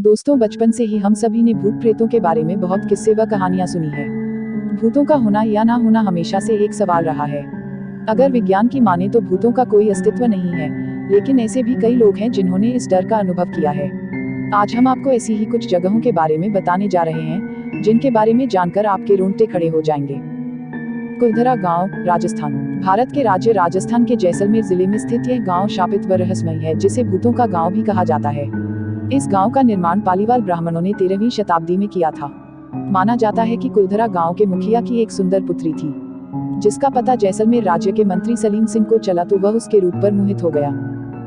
दोस्तों, बचपन से ही हम सभी ने भूत प्रेतों के बारे में बहुत किस्से व कहानियां सुनी है। भूतों का होना या ना होना हमेशा से एक सवाल रहा है। अगर विज्ञान की माने तो भूतों का कोई अस्तित्व नहीं है, लेकिन ऐसे भी कई लोग हैं जिन्होंने इस डर का अनुभव किया है। आज हम आपको ऐसी ही कुछ जगहों के बारे में बताने जा रहे हैं, जिनके बारे में जानकर आपके रोंगटे खड़े हो जाएंगे। कुलधरा गांव, राजस्थान। भारत के राज्य राजस्थान के जैसलमेर जिले में स्थित यह गांव शापित व रहस्यमय है, जिसे भूतों का गांव भी कहा जाता है। इस गांव का निर्माण पालीवाल ब्राह्मणों ने 13वीं शताब्दी में किया था। माना जाता है कि कुलधरा गांव के मुखिया की एक सुंदर पुत्री थी, जिसका पता जैसलमेर राज्य के मंत्री सलीम सिंह को चला तो वह उसके रूप पर मोहित हो गया।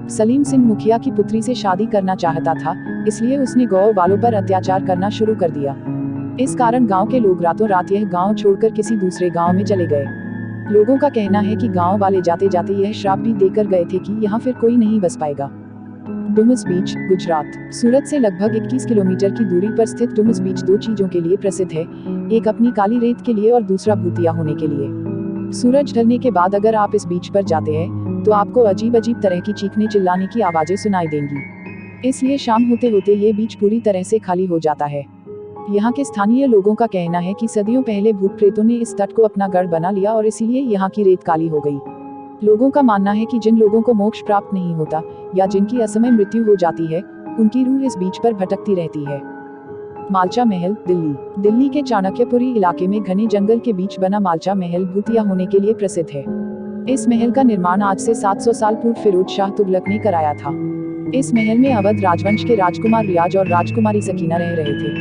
सलीम सिंह मुखिया की पुत्री से शादी करना चाहता था, इसलिए उसने गांव वालों पर अत्याचार करना शुरू कर दिया। इस कारण गांव के लोग रातों रात यह गांव छोड़कर किसी दूसरे गांव में चले गए। लोगों का कहना है कि गांव वाले जाते जाते यह श्राप भी देकर गए थे कि यहाँ फिर कोई नहीं बस पाएगा। डुमस बीच, गुजरात। सूरत से लगभग 21 किलोमीटर की दूरी पर स्थित डुमस बीच दो चीजों के लिए प्रसिद्ध है, एक अपनी काली रेत के लिए और दूसरा भूतिया होने के लिए। सूरज ढलने के बाद अगर आप इस बीच पर जाते हैं तो आपको अजीब अजीब तरह की चीखने चिल्लाने की आवाजें सुनाई देंगी। इसलिए शाम होते होते ये बीच पूरी तरह से खाली हो जाता है। यहाँ के स्थानीय लोगों का कहना है कि सदियों पहले भूत प्रेतों ने इस तट को अपना गढ़ बना लिया और इसीलिए यहाँ की रेत काली हो गई। लोगों का मानना है कि जिन लोगों को मोक्ष प्राप्त नहीं होता या जिनकी असमय मृत्यु हो जाती है, उनकी रूह इस बीच पर भटकती रहती है। मालचा महल, दिल्ली। दिल्ली के चाणक्यपुरी इलाके में घने जंगल के बीच बना मालचा महल भूतिया होने के लिए प्रसिद्ध है। इस महल का निर्माण आज से 700 साल पूर्व फिरोज शाह तुगलक ने कराया था। इस महल में अवध राजवंश के राजकुमार रियाज और राजकुमारी सकीना रह रहे थे।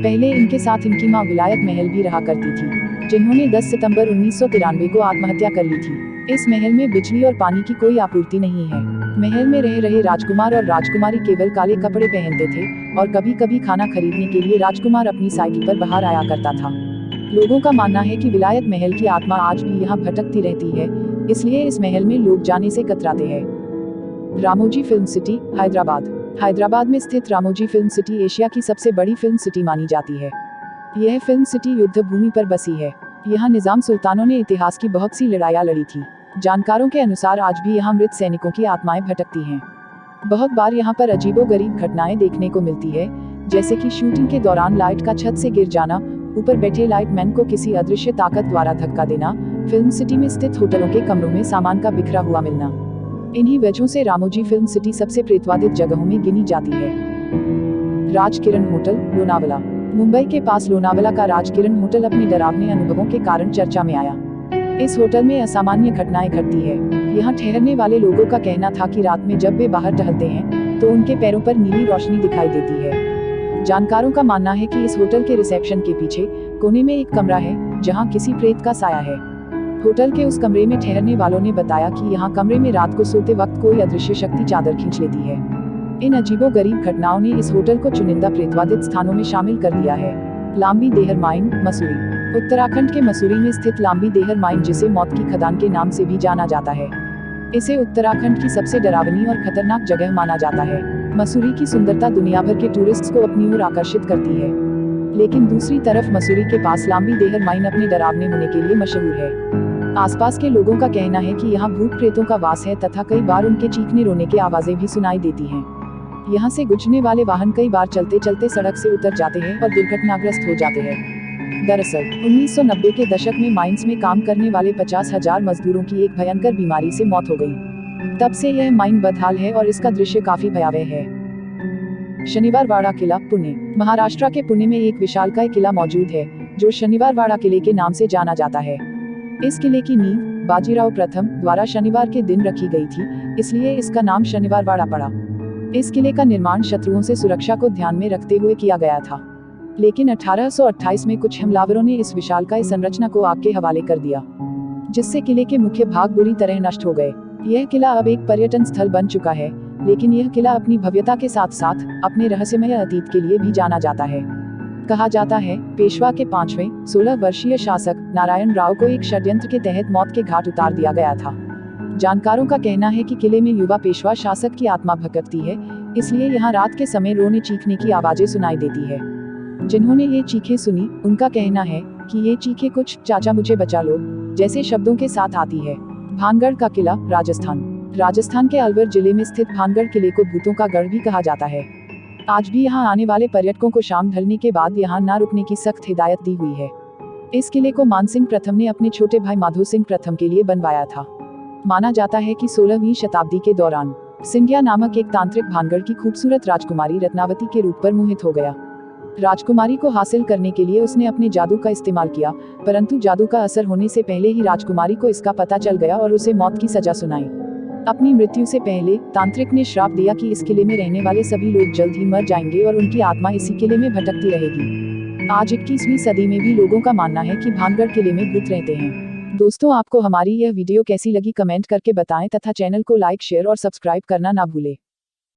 पहले इनके साथ इनकी मां विलायत महल भी रहा करती थी, जिन्होंने 10 सितंबर 1993 को आत्महत्या कर ली थी। इस महल में बिजली और पानी की कोई आपूर्ति नहीं है। महल में रह रहे राजकुमार और राजकुमारी केवल काले कपड़े पहनते थे और कभी कभी खाना खरीदने के लिए राजकुमार अपनी साइकिल पर बाहर आया करता था। लोगों का मानना है कि विलायत महल की आत्मा आज भी यहाँ भटकती रहती है, इसलिए इस महल में लोग जाने से कतराते हैं। Ramoji film city, Hyderabad. हैदराबाद में स्थित रामोजी फिल्म सिटी एशिया की सबसे बड़ी फिल्म सिटी मानी जाती है। यह फिल्म सिटी युद्ध भूमि पर बसी है। यहाँ निजाम सुल्तानों ने इतिहास की बहुत सी लड़ाइयाँ लड़ी थी। जानकारों के अनुसार आज भी यहाँ मृत सैनिकों की आत्माएं भटकती हैं। बहुत बार यहाँ पर अजीबोगरीब घटनाएं देखने को मिलती है, जैसे कि शूटिंग के दौरान लाइट का छत से गिर जाना, ऊपर बैठे लाइटमैन को किसी अदृश्य ताकत द्वारा धक्का देना, फिल्म सिटी में स्थित होटलों के कमरों में सामान का बिखरा हुआ मिलना। इन्हीं वजहों से रामोजी फिल्म सिटी सबसे प्रेतवादित जगहों में गिनी जाती है। राजकिरण होटल, लोनावला। मुंबई के पास लोनावला का राजकिरण होटल अपने डरावने अनुभवों के कारण चर्चा में आया। इस होटल में असामान्य घटनाएं घटती है। यहाँ ठहरने वाले लोगों का कहना था कि रात में जब वे बाहर टहलते हैं तो उनके पैरों पर नीली रोशनी दिखाई देती है। जानकारों का मानना है कि इस होटल के रिसेप्शन के पीछे कोने में एक कमरा है, जहाँ किसी प्रेत का साया है। होटल के उस कमरे में ठहरने वालों ने बताया कि यहाँ कमरे में रात को सोते वक्त कोई अदृश्य शक्ति चादर खींच लेती है। इन अजीबोगरीब घटनाओं ने इस होटल को चुनिंदा प्रेतवादित स्थानों में शामिल कर दिया है। लांबी देहर माइन, मसूरी। उत्तराखंड के मसूरी में स्थित लांबी देहर माइन, जिसे मौत की खदान के नाम से भी जाना जाता है, इसे उत्तराखंड की सबसे डरावनी और खतरनाक जगह माना जाता है। मसूरी की सुंदरता दुनिया भर के टूरिस्ट्स को अपनी ओर आकर्षित करती है, लेकिन दूसरी तरफ मसूरी के पास लांबी देहर माइन अपने डरावने होने के लिए मशहूर है। आसपास के लोगों का कहना है कि यहाँ भूत प्रेतों का वास है तथा कई बार उनके चीखने रोने की आवाजें भी सुनाई देती हैं। यहाँ से गुजरने वाले वाहन कई बार चलते चलते सड़क से उतर जाते हैं और दुर्घटनाग्रस्त हो जाते हैं। दरअसल 1990 के दशक में माइंस में काम करने वाले 50,000 मजदूरों की एक भयंकर बीमारी से मौत हो गई। तब से यह माइन बदहाल है और इसका दृश्य काफी भयावह है। शनिवारवाड़ा किला, पुणे। महाराष्ट्र के पुणे में एक विशालकाय किला मौजूद है, जो शनिवारवाड़ा किले के नाम से जाना जाता है। इस किले की नींव बाजीराव प्रथम द्वारा शनिवार के दिन रखी गई थी, इसलिए इसका नाम शनिवारवाड़ा पड़ा। इस किले का निर्माण शत्रुओं से सुरक्षा को ध्यान में रखते हुए किया गया था, लेकिन 1828 में कुछ हमलावरों ने इस विशालकाय संरचना को आग के हवाले कर दिया, जिससे किले के मुख्य भाग बुरी तरह नष्ट हो गए। यह किला अब एक पर्यटन स्थल बन चुका है, लेकिन यह किला अपनी भव्यता के साथ साथ अपने रहस्यमय अतीत के लिए भी जाना जाता है। कहा जाता है, पेशवा के 5वें 16 वर्षीय शासक नारायण राव को एक षड्यंत्र के तहत मौत के घाट उतार दिया गया था। जानकारों का कहना है कि किले में युवा पेशवा शासक की आत्मा भटकती है, इसलिए यहाँ रात के समय रोने चीखने की आवाजें सुनाई देती है। जिन्होंने ये चीखें सुनी, उनका कहना है कि ये चीखें कुछ "चाचा मुझे बचा लो" जैसे शब्दों के साथ आती है। भानगढ़ का किला, राजस्थान। राजस्थान के अलवर जिले में स्थित भानगढ़ किले को भूतों का गढ़ भी कहा जाता है। आज भी यहाँ आने वाले पर्यटकों को शाम ढलने के बाद यहाँ न रुकने की सख्त हिदायत दी हुई है। इस किले को मानसिंह प्रथम ने अपने छोटे भाई माधो सिंह प्रथम के लिए बनवाया था। माना जाता है कि 16वीं शताब्दी के दौरान सिंधिया नामक एक तांत्रिक भानगढ़ की खूबसूरत राजकुमारी रत्नावती के रूप पर मोहित हो गया। राजकुमारी को हासिल करने के लिए उसने अपने जादू का इस्तेमाल किया, परंतु जादू का असर होने से पहले ही राजकुमारी को इसका पता चल गया और उसे मौत की सजा सुनाई। अपनी मृत्यु से पहले तांत्रिक ने श्राप दिया कि इस किले में रहने वाले सभी लोग जल्द ही मर जाएंगे और उनकी आत्मा इसी किले में भटकती रहेगी। आज 21वीं सदी में भी लोगों का मानना है कि भानगढ़ किले में भूत रहते हैं। दोस्तों, आपको हमारी यह वीडियो कैसी लगी कमेंट करके बताएं तथा चैनल को लाइक शेयर और सब्सक्राइब करना ना भूलें।